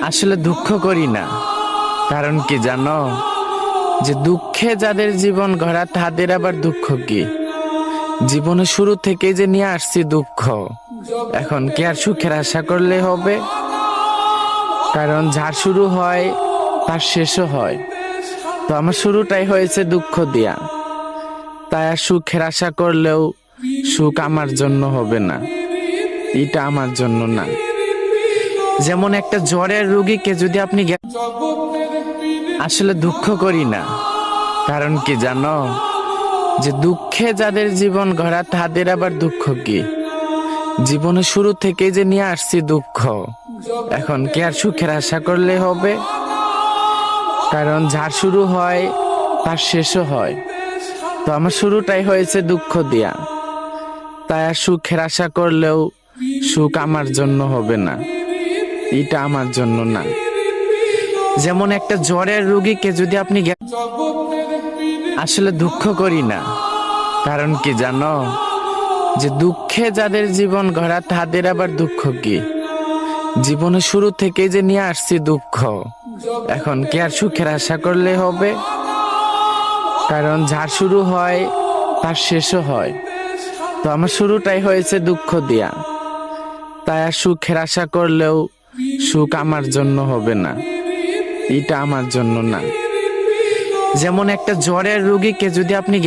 আসলে দুঃখ করি না, কারণ কি জানো, যে দুঃখে যাদের জীবন গড়া তাদের আবার দুঃখ কি? জীবনে শুরু থেকে যে নিয়ে আসছি দুঃখ, এখন কি আর সুখের আশা করলে হবে? কারণ যার শুরু হয় তার শেষও হয়। তো আমার শুরুটাই হয়েছে দুঃখ দিয়া, তাই আর সুখের আশা করলেও সুখ আমার জন্য হবে না, এটা আমার জন্য না। যেমন একটা জ্বরের রোগীকে যদি আপনি আসলে দুঃখ করি না, কারণ কি জানো, যে দুঃখে যাদের জীবন গড়া তাদের আবার দুঃখ কি? জীবনে শুরু থেকে যে নিয়ে আসছি দুঃখ, এখন কি আর সুখের আশা করলে হবে? কারণ যার শুরু হয় তার শেষও হয়। তো আমার শুরুটাই হয়েছে দুঃখ দিয়া, তাই আর সুখের আশা করলেও সুখ আমার জন্য হবে না, এটা আমার জন্য না। যেমন একটা জ্বরের রোগীকে যদি আপনি আসলে দুঃখ করি না, কারণ কি জানো, যে দুঃখে যাদের জীবন গড়া তাদের আবার দুঃখ কি? জীবনে শুরু থেকে যে নিয়ে আসছি দুঃখ, এখন কি আর সুখের আশা করলে হবে? কারণ যার শুরু হয় তার শেষও হয়। তো আমার শুরুটাই হয়েছে দুঃখ দিয়া, তাই আর সুখের আশা করলেও সুখ আমার জন্য হবে না, এটা আমার জন্য না। যেমন একটা জ্বরের রোগীকে যদি আপনি